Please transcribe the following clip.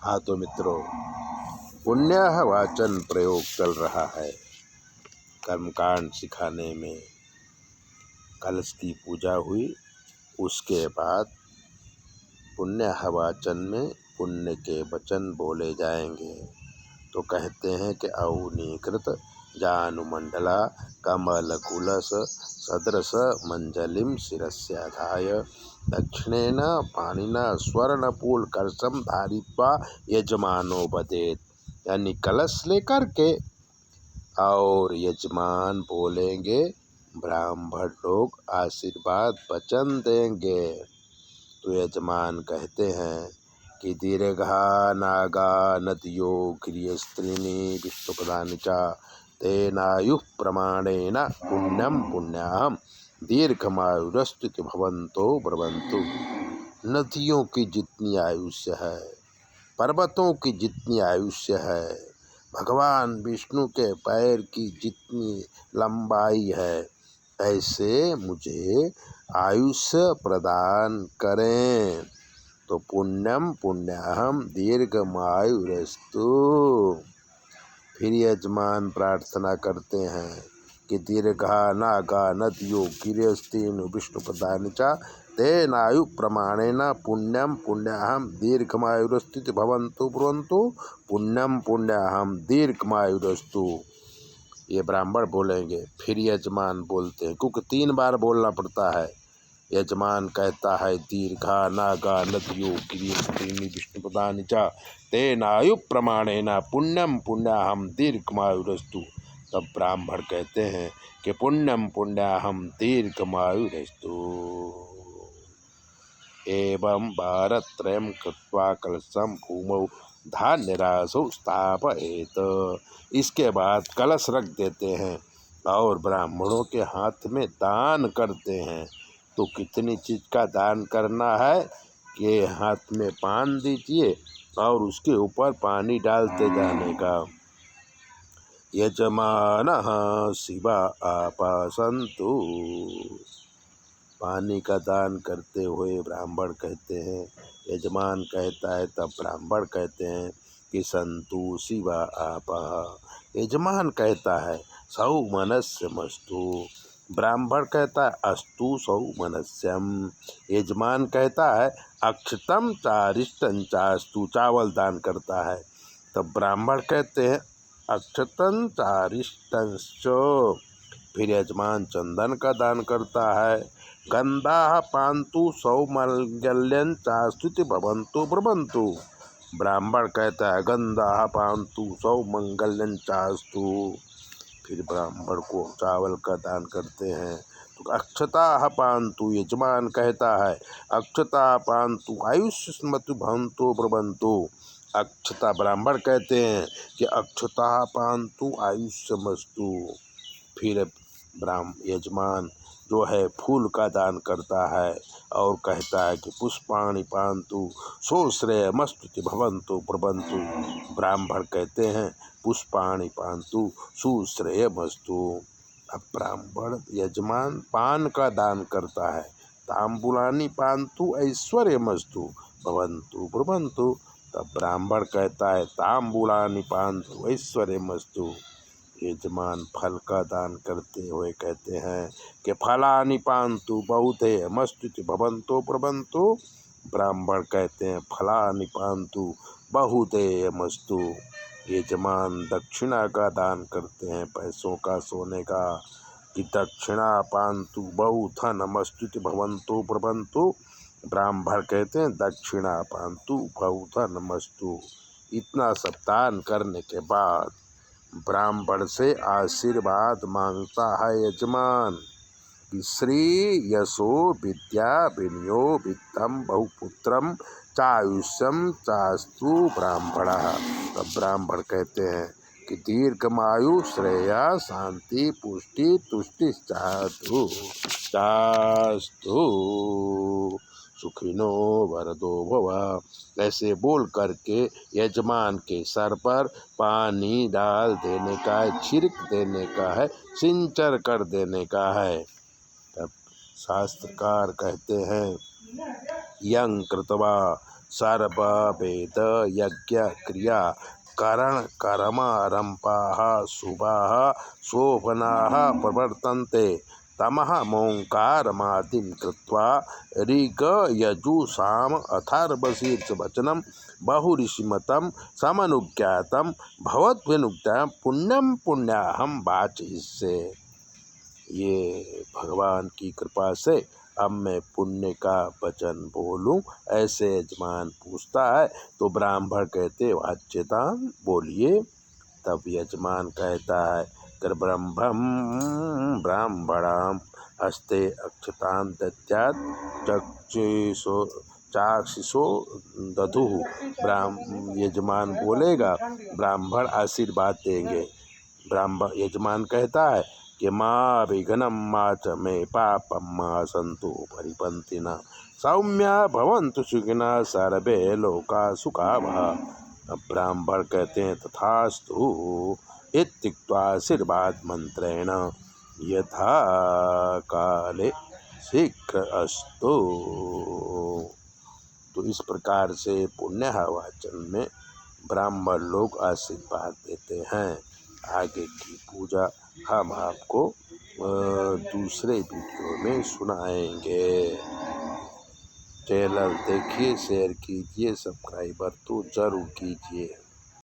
हाँ तो मित्रों, पुण्य वाचन प्रयोग चल रहा है। कर्मकांड सिखाने में कलश की पूजा हुई, उसके बाद पुण्य वाचन में पुण्य के वचन बोले जाएंगे। तो कहते हैं कि अवनीकृत जानुमंडला कमलकुलस सदृश मंजलिम शिरस्याधाय दक्षिणेन पाणिना स्वर्णपूल कलशम धारित्वा यजमानो बदेत। यानी कलश लेकर के और यजमान बोलेंगे, ब्राह्मण लोग आशीर्वाद वचन देंगे। तो यजमान कहते हैं कि दीर्घा नागा नदियो गिरिस्त्रीणी विष्णुपदानि च तेनायुः प्रमाणेन पुण्यम पुण्याहम दीर्घमायुरस्तु भवन्तो ब्रवन्तु। नदियों की जितनी आयुष्य है, पर्वतों की जितनी आयुष्य है, भगवान विष्णु के पैर की जितनी लंबाई है, ऐसे मुझे आयुष्य प्रदान करें। तो पुण्यम पुण्याहम दीर्घमायुरस्तु। फिर यजमान प्रार्थना करते हैं कि दीर्घा नागा नदियो गिरिस्तीनु विष्णुपदानि च तेनायु प्रमाणेन पुण्यम पुण्याहम दीर्घमायुरस्तु भवन्तु ब्रुवन्तु। पुण्यम पुण्याहम दीर्घमायुरस्तु, ये ब्राह्मण बोलेंगे। फिर यजमान बोलते हैं, क्योंकि 3 बार बोलना पड़ता है। यजमान कहता है दीर्घा नागा नदियो गिरिस्त्रीणी विष्णुपदानि च तेनायु प्रमाणेन पुण्यम पुण्याहम दीर्घमायुरस्तु। तब ब्राह्मण कहते हैं कि पुण्यम पुण्याहम दीर्घमायुरस्तु। एवं वारत्रयं कृत्वा कलशं भूमौ धान्यराशौ स्थापयेत। इसके बाद कलश रख देते हैं और ब्राह्मणों के हाथ में दान करते हैं। तो कितनी चीज़ का दान करना है कि हाथ में पान दीजिए और उसके ऊपर पानी डालते जाने का। यजमानः शिवा आपासन्तु। पानी का दान करते हुए ब्राह्मण कहते हैं, यजमान कहता है, तब ब्राह्मण कहते हैं कि संतु शिवा आपः। यजमान कहता है सौ मनस्यमस्तु। ब्राह्मण कहता है अस्तु सौ मनस्यम। यजमान कहता है अक्षतम चारिष्टं चास्तु। चावल दान करता है। तब ब्राह्मण कहते हैं अक्षतं चारिष्टंश्च। फिर यजमान चंदन का दान करता है। गंधा पान्तु सौमंगल्यं चास्तुति भवन्तु ब्रुवन्तु। ब्राह्मण कहता है गंधा पान्तु सौमंगल्यं चास्तु। फिर ब्राह्मण को चावल का दान करते हैं। तो अक्षता पान्तु, यजमान कहता है अक्षता पान्तु आयुष्य स्मृति भवन्तु ब्रुवन्तु। अक्षता ब्राह्मण कहते हैं कि अक्षता पान्तु आयुष्यमस्तु। फिर यजमान जो है फूल का दान करता है और कहता है कि पुष्पाणि पान्तु सुश्रेयमस्तु भवन्तु ब्रुवन्तु। ब्राह्मण कहते हैं पुष्पाणि पान्तु सुश्रेयमस्तु। अब ब्राह्मण यजमान पान का दान करता है। ताम्बूलानि पान्तु ऐश्वर्यमस्तु भवन्तु ब्रुवन्तु। तब ब्राह्मण कहता है ताम्बूलानि पान्तु ऐश्वर्यमस्तु। यजमान फल का दान करते हुए कहते हैं कि फलानि पान्तु बहुधेयमस्तु भवन्तो ब्रुवन्तु। ब्राह्मण कहते हैं फलानि पान्तु बहुधेयमस्तु। यजमान दक्षिणा का दान करते हैं, पैसों का, सोने का, कि दक्षिणा पान्तु बहुधनमस्तु भवन्तो ब्रुवन्तु। ब्राह्मण कहते हैं दक्षिणा पान्तु बहुधनमस्तु। इतना सब दान करने के बाद ब्राह्मण से आशीर्वाद मांगता है यजमान कि श्री यशो विद्या विनयो वित्तम बहुपुत्रम चायुष्यम चास्तु ब्राह्मण। तब ब्राह्मण कहते हैं कि दीर्घमायु श्रेया शांति पुष्टि तुष्टि चास्तु सुखिनो वरदो भव। ऐसे बोल करके यजमान के सर पर पानी डाल देने का है, छिड़क देने का है, सिंचर कर देने का है। तब शास्त्रकार कहते हैं यं कृत्वा सर्व वेद यज्ञ क्रिया करण कर्मारंभाः शुभाः शोभनाः प्रवर्तन्ते तमः मोङ्कारमादिं कृत्वा ऋग यजु साम अथर्वशीर्षवचनं बहुऋषिमतं समनुज्ञातं भवद्विनुक्तं पुण्यं पुण्याहं वाचयिष्ये। ये भगवान की कृपा से अब मैं पुण्य का वचन बोलूं, ऐसे यजमान पूछता है तो ब्राह्मण कहते वाच्यता बोलिए। तब यजमान कहता है कर ब्राह्मणाम हस्ते अक्षतान दद्यात् चक्षुषो चाक्षुषो दधुः। यजमान बोलेगा, ब्राह्मण आशीर्वाद देंगे। ब्राह्मण यजमान कहता है कि माँ विघ्नं मा च मे पापं मा सन्तु परिपन्थिनः सौम्या भवन्तु सुखिनः सर्वे लोका सुखावः। ब्राह्मण कहते हैं तथास्तु इत्युक्त्वा आशीर्वाद मंत्रेण यथा काले शीघ्र अस्तु। तो इस प्रकार से पुण्य वाचन में ब्राह्मण लोग आशीर्वाद देते हैं। आगे की पूजा हम आपको दूसरे वीडियो में सुनाएंगे। चैनल देखिए, शेयर कीजिए, सब्सक्राइबर तो जरूर कीजिए।